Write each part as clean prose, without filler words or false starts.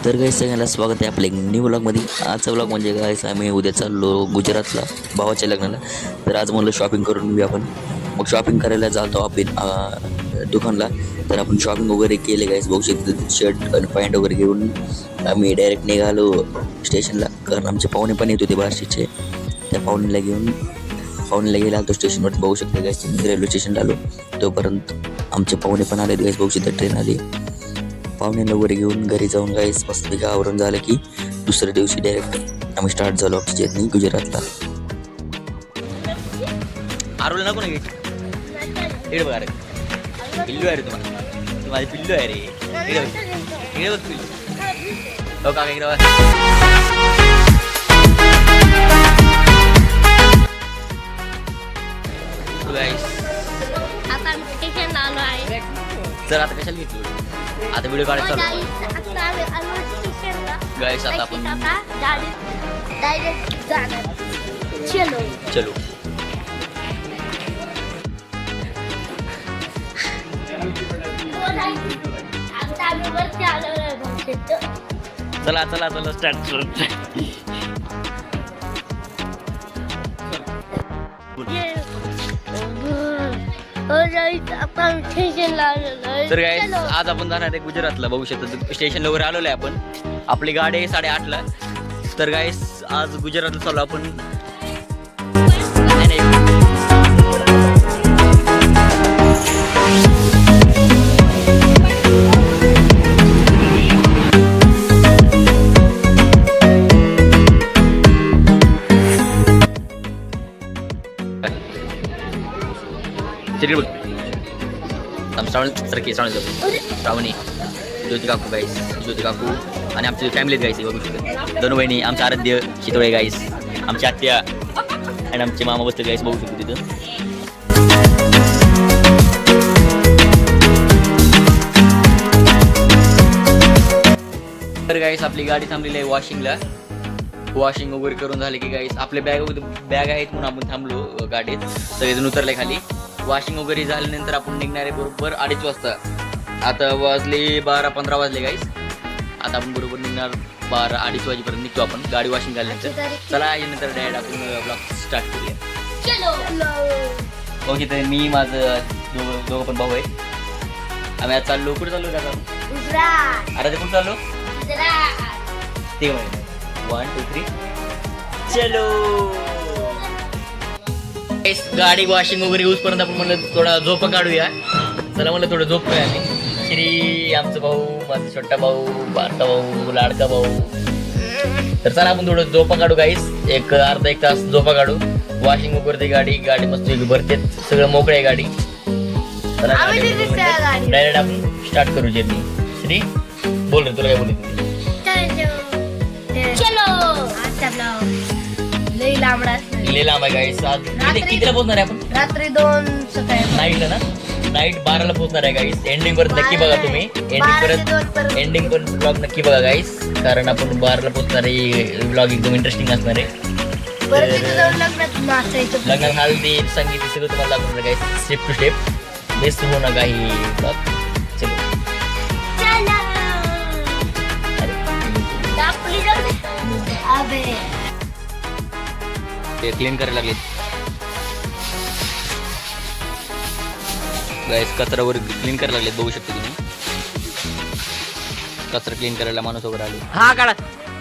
तर गाईस सगळ्यांना स्वागत आहे आपल्या न्यू व्लॉगमध्ये. आजचा व्लॉग म्हणजे गाईस आम्ही उद्या चाललो गुजरातला भावाच्या लग्नाला. तर आज म्हणलं शॉपिंग करून घेऊ आपण. मग शॉपिंग करायला जातो आपण दुकानला. तर आपण शॉपिंग वगैरे केले गाईस, बघू शकतो शर्ट आणि पॅन्ट वगैरे घेऊन आम्ही डायरेक्ट निघालो स्टेशनला. कारण आमचे पाहुणे पण येत होते बार्शीचे. त्या पाहुणेला गेला तो स्टेशनवरती, बघू शकतो गाईस. रेल्वे स्टेशनला आलो तोपर्यंत आमचे पाहुणे पण आले गाईस, बघू शकतो ट्रेन आली. पाहुण्यांना वगैरे घेऊन घरी जाऊन गाईस मस्तपैकी आवरून झालं की दुसऱ्या दिवशी डायरेक्ट आम्ही स्टार्ट झालो आमची जर्नी गुजरातला. आरोल नको ना इकडे बघा रे, पिल्लू आहे रे तुम्हाला, माझी पिल्लू आहे रे. इकडे बघ पिल्लू. हो काका इकडे बघ. चल आता कशाला घेतली आता व्हिडिओ काढायचा गाईस. आता आपण चलो चला चला चला स्टार्ट. तर गाईस आज आपण जाणार आहे गुजरातला. बघू शकतो स्टेशनला वगैरे आलेलो आहे आपण. आपली गाडी आहे 8:30ला. तर गाईस आज गुजरातला चालू आपण. श्रावणी, ज्योती काकू गाईस, ज्योती काकू आणि आमची फॅमिली गाईस बघू शकतो. दोन बहिणी, आमचं आराध्य शितोळे गाईस, आमची आत्या आणि आमचे मामा बसते गाईस, बघू शकतो तिथं. तर गाईस आपली गाडी थांबलेली आहे वॉशिंगला. वॉशिंग वगैरे करून झाले की गाईस आपले बॅग आहेत म्हणून आपण थांबलो गाडीत. सगळेजण उतरले खाली. वॉशिंग वगैरे झाल्यानंतर आपण निघणार आहे बरोबर 2:30 वाजता. आता वाजले 12-15 वाजले गाईस. आता आपण बरोबर निघणार 2:30 वाजेपर्यंत निघतो आपण गाडी वॉशिंग झाल्यानंतर. चला यानंतर डायरेक्ट आपण ब्लॉग स्टार्ट करूया. ओके तर मी माझं दोघं पण भाऊ आहे. आम्ही आज चाललो. कुठे चाललो दादा? अरे ते कुठे चाललो ते 1 2 3 चलो. गाडी वॉशिंग वगैरे यूज पर्यंत आपण म्हणलं थोडा झोपा काढूया. चला म्हणलं थोडं झोपूया आम्ही. श्री आमचं भाऊ, माझा छोटा भाऊ, बारका भाऊ, लाडका भाऊ. तर चला आपण थोडं झोपा काढू गाईस. एक अर्धा 1 तास झोपा काढू. वॉशिंग वगैरे गाडी मस्त भरते, सगळं मोकळं आहे गाडी. डायरेक्ट आपण स्टार्ट करू जर्नी. श्री बोल रे, तुला काय बोलत? लई लांब आहे गाईस. आज कितीला पोहोचणार आहे आपण? रात्री 2 नाईटला ना. नाईट 12ला पोहोचणार आहे गाईस. एंडिंग पर्यंत नक्की बघा तुम्ही. एंडिंग पर्यंत ब्लॉग नक्की बघा गाईस, कारण आपण 12ला पोहोचणार आहे. ब्लॉग एकदम इंटरेस्टिंग असणार आहे. लग्नात हल्दी संगीत सगळं तुम्हाला लागणार गाईस, स्टेप टू स्टेप. बेस्ट हो ना काही ब्लॉग. चलो ते क्लीन करायला लागले गाईस. कचरा वगैरे क्लीन करायला लागले, बघू शकता तुम्ही. कचरा क्लीन करायला माणूस वगैरे आले. हा काढा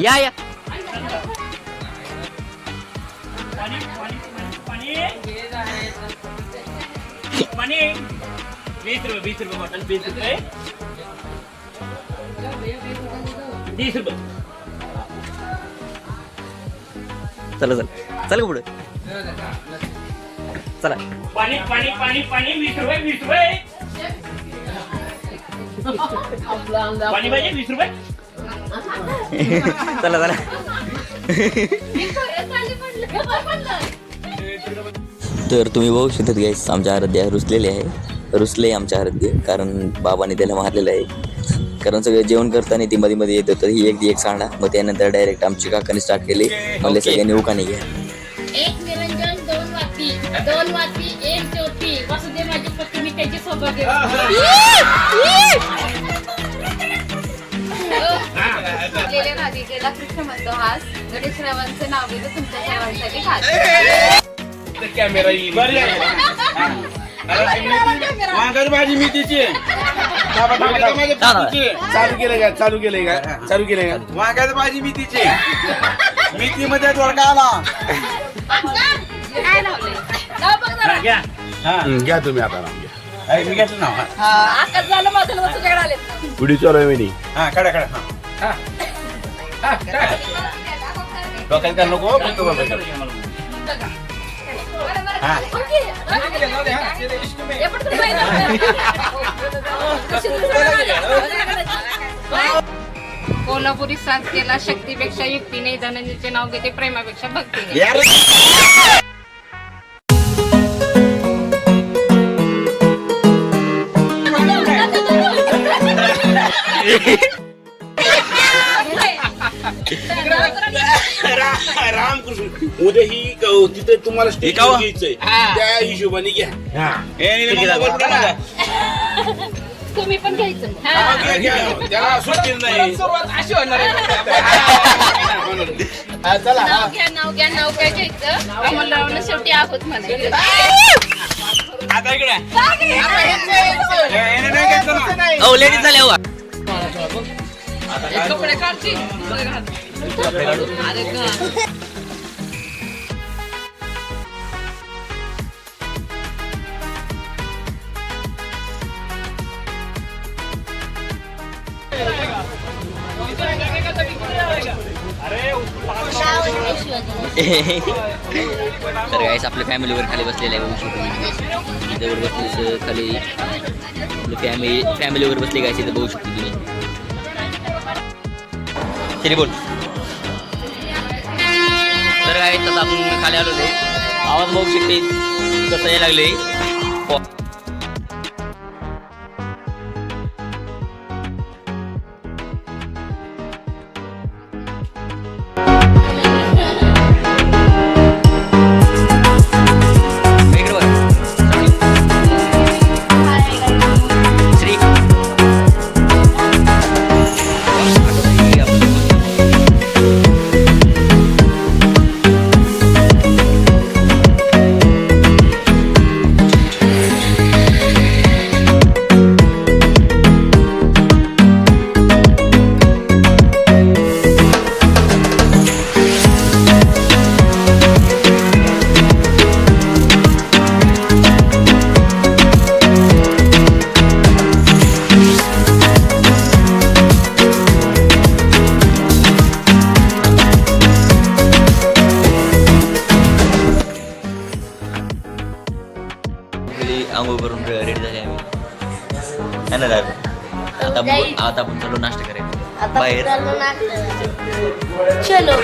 या या. चला चला चला पुढे चला. पाणी पाणी पाणी पाणी 20 रुपये 20 रुपये पाणी पाहिजे 20 रुपये. चला चला. तर तुम्ही बघू शकता गाईस आमच्या आराध्या रुसलेले आहे. रुसले आमच्या आराध्य, कारण बाबाने त्याला मारलेलं आहे. कारण सगळं जेवण करताना ती मध्ये येत होतं. ही एक सांडा. मग त्यानंतर डायरेक्ट आमची काकाने स्टार्ट केली. मला सगळ्यांनी उकाने घ्या. 1 निरंजन 2 वाटी 1 ज्योती वासुदेव माझी पत्नी, मी त्याची सौभाग्य. लेल्या राधिकेला कृष्ण म्हणतो हास गणेशरावांचं नाव घेतो तुमच्या सर्वांसाठी खास कॅमेरा येईल वांगाची भाजी मेथीची आहे. चालू केलंय का चालू केलंय का चालू केलंय का वांगाची भाजी मेथीची मेथी मध्ये दोडका आला काय लावलंय नाव बघ जरा. घ्या तुम्ही आता नाव घ्या मी घेतलं नाव आकाश झालं माझं लग्न तुझ्याकडे आले पुढे चालू आहे मी हा कडा डोक्यात नको फक्त बघा. कोल्हापुरी साज केला शक्तीपेक्षा युक्तीने धनंजयचे नाव घेते प्रेमापेक्षा भक्तीने रामकृष्ण उद्या ही तिथे तुम्हाला स्टेज घ्यायचंय त्या हिशोबाने घ्या तुम्ही पण घ्यायचं त्याला सुट्टी नाही नाव घ्या नाव काय घ्यायचं आम्हाला लावणं शेवटी आहोत म्हणायचं आता इकडे लेडीज झाल्या हो. कपडे काढची तर गाईस आपल्या फॅमिलीवर खाली बसलेलं आहे बघू शकतो इथं बसले खाली आपल्या फॅमिलीवर बसले गाईस इथं बघू शकतो तुम्ही तरी बोल तर गाईस आता आपण खाली आलो आवाज बघू शकते कसं यायला लागले आंघोळ करून रेडी झाले आम्ही आता आपण चालू नाश्ता करायचा बाहेर चलो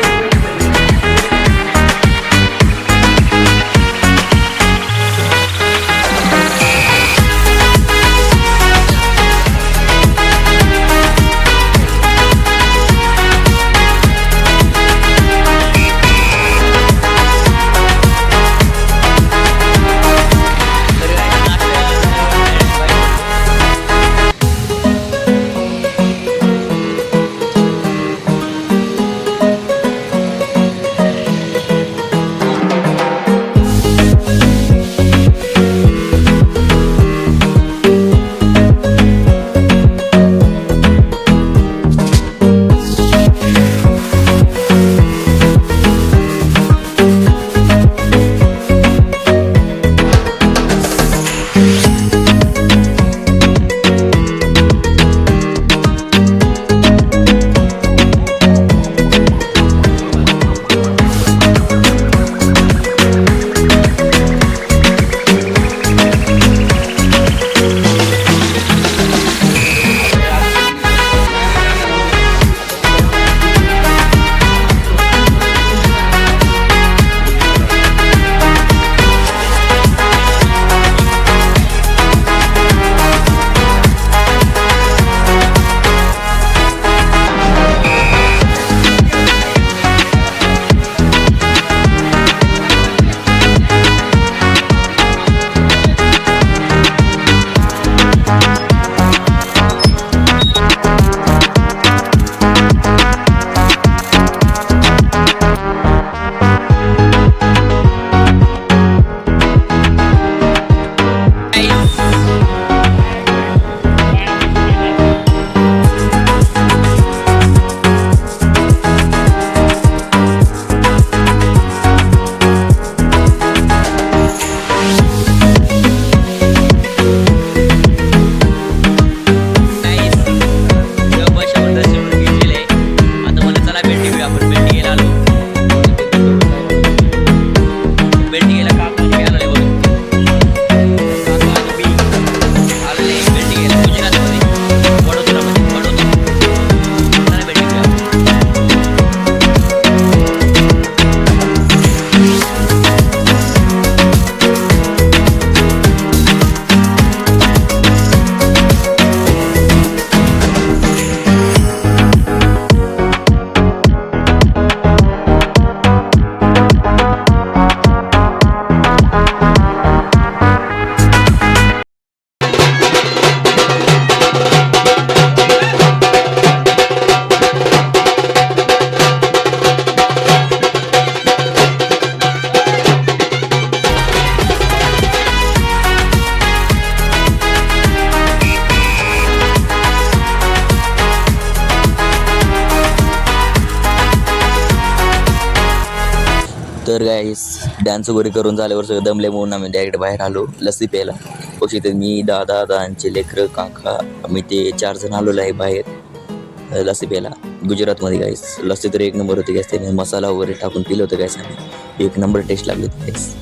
तर गाईस डान्स वगैरे करून झाल्यावर सगळं दमले म्हणून आम्ही डायरेक्ट बाहेर आलो लस्सी प्यायला. कशी तर मी दादा दादांचे लेकरं काका आम्ही ते 4 जण आलेलो आहे बाहेर लस्सी प्यायला गुजरातमध्ये. गाईस लस्सी तर एक नंबर होती गाईस. त्याने मसाला वगैरे टाकून पिलं होतं गाईस आम्ही. एक नंबर टेस्ट लागली होती गाईस.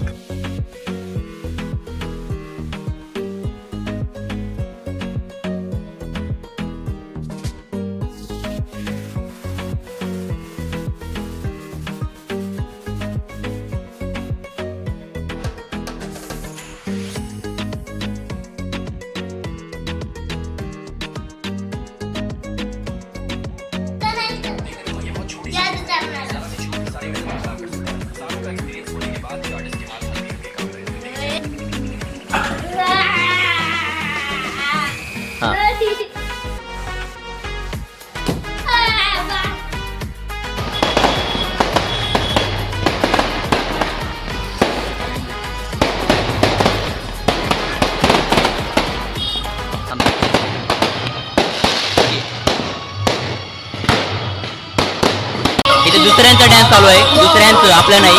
इथे दुसऱ्यांचा डान्स चालू आहे, दुसऱ्यांचं आपलं नाही.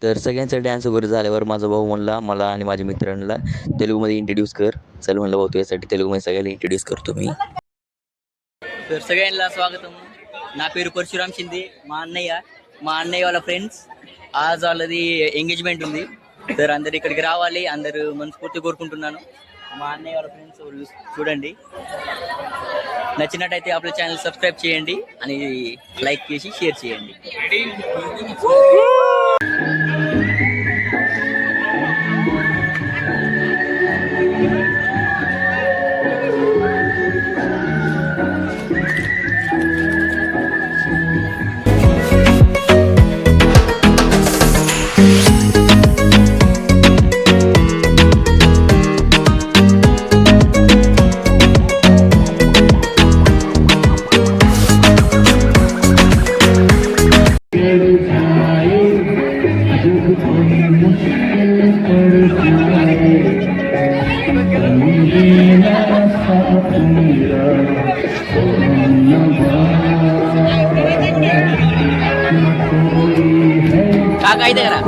तर सगळ्यांचा डान्स वगैरे झाल्यावर माझा भाऊ म्हणला मला आणि माझ्या मित्रांना तेलुगूमध्ये इंट्रोड्यूस कर. चल म्हणलं भाऊ तू यासाठी तेलुगूमध्ये सगळ्याला इंट्रोड्यूस करतो मी. तर सगळ्यांना स्वागतम. నా పేరు పరశురామ్ షిందే మా అన్నయ్య వాళ్ళ ఫ్రెండ్స్ आज వాళ్ళది ఎంగేజ్మెంట్ ఉంది. సార్ అందరు ఇక్కడికి రావాలి, అందరూ మనస్ఫూర్తి కోరుకుంటున్నాను. మా అన్నయ్య వాళ్ళ ఫ్రెండ్స్ చూడండి. నచ్చినట్టయితే आपल्या ఛానల్ సబ్స్క్రైబ్ చేయండి అని లైక్ చేసి షేర్ చేయండి. काका इथे करा.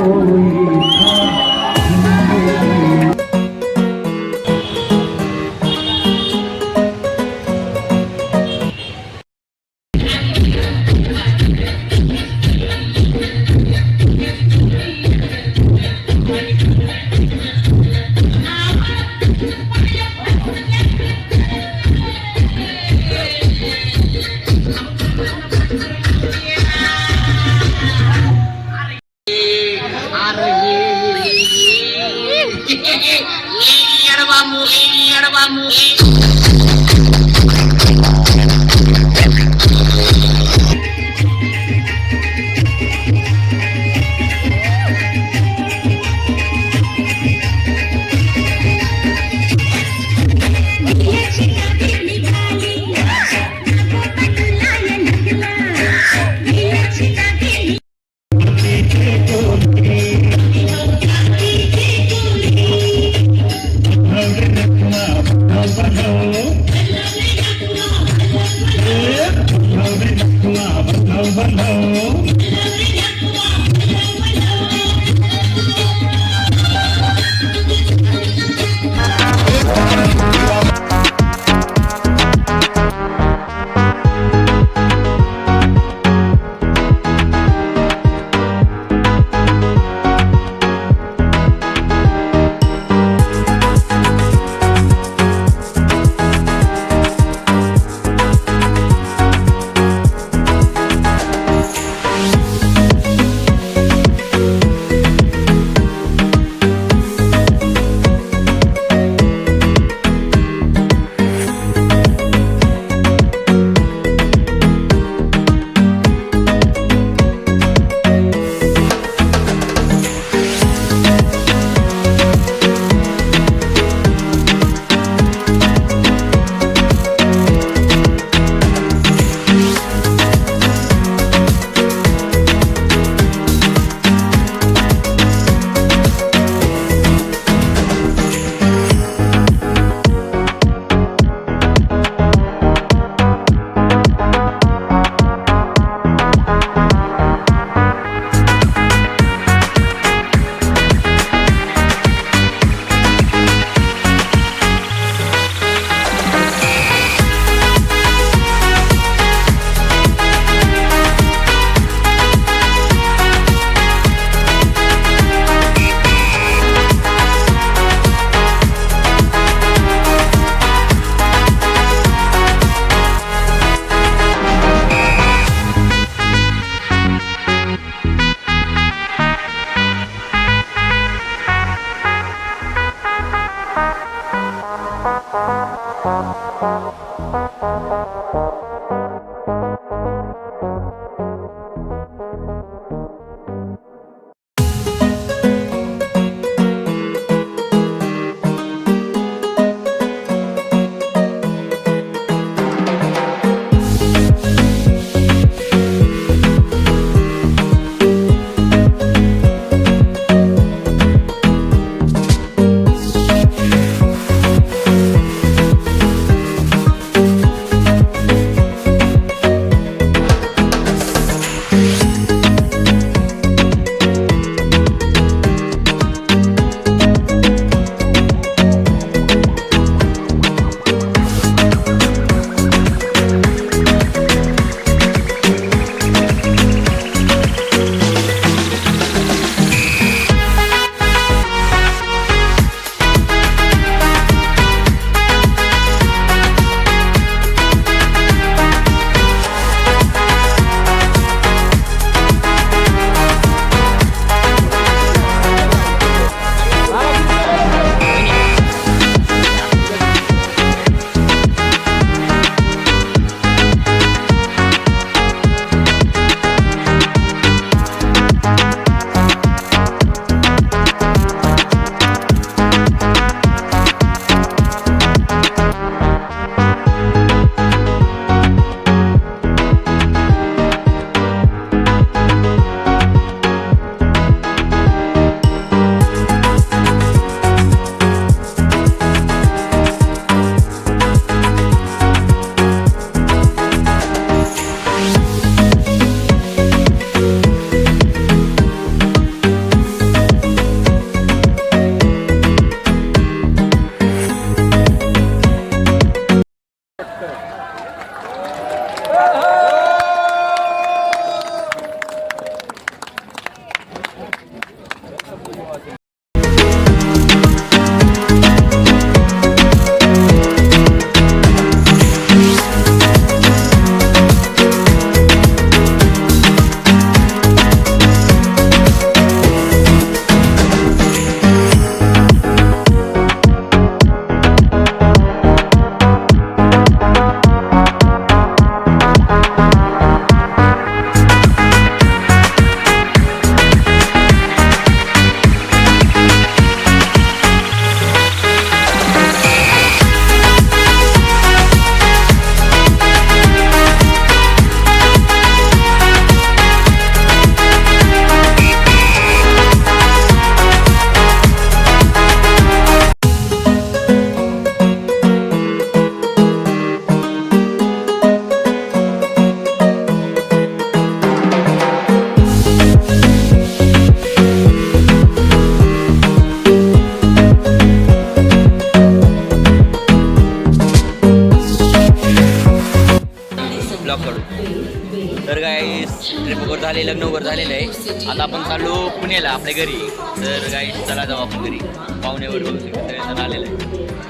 तर गाईस ट्रिप वगैरे झाले, लग्न वगैरे झालेलं आहे. आता आपण चाललो पुण्याला आपल्या घरी. तर गाईस चला जाऊ आपण घरी. पाहुणे वगैरे सगळेजण आलेले आहे.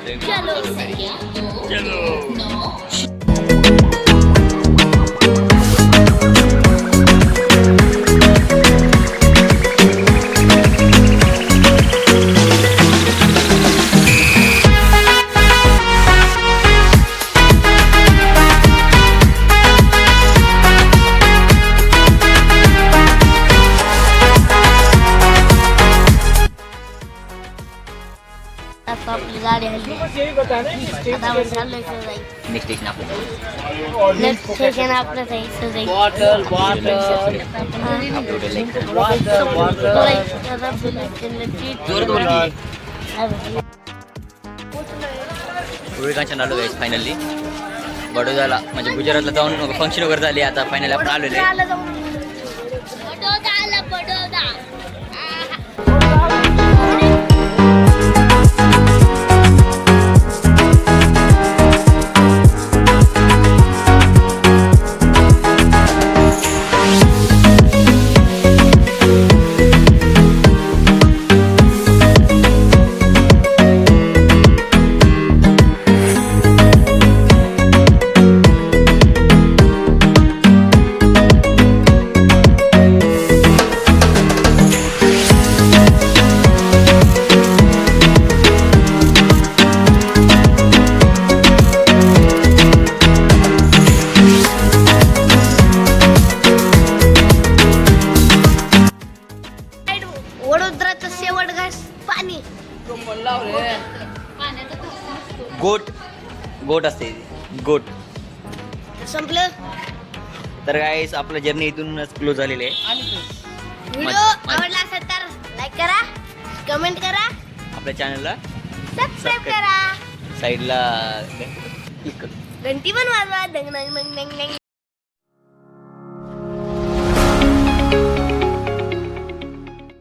तर चाललो घरी. आता आपली गाडी आली आता आपण चाललोय सजाई. नेक्स्ट स्टेशन आपलं नेक्स्ट स्टेशन आपलं जाईल सजाई. विवेकांच्या आलो गाईस फायनली. बडोद्याला म्हणजे गुजरातला जाऊन फंक्शन वगैरे झाले. आता फायनली आपण आलेलो आहे. बडोदा. वडोदराचं शेवट घास पाणी. गोट असते गोट. संपलं. तर गाईस आपलं जर्नी इथूनच क्लोज झालेलं आहे. व्हिडिओ आवडला असेल तर लाईक करा, कमेंट करा, आपल्या चॅनलला सबस्क्राईब करा, साईडला घंटी पण वाजवा. डंग डंग डंग डंग डंग.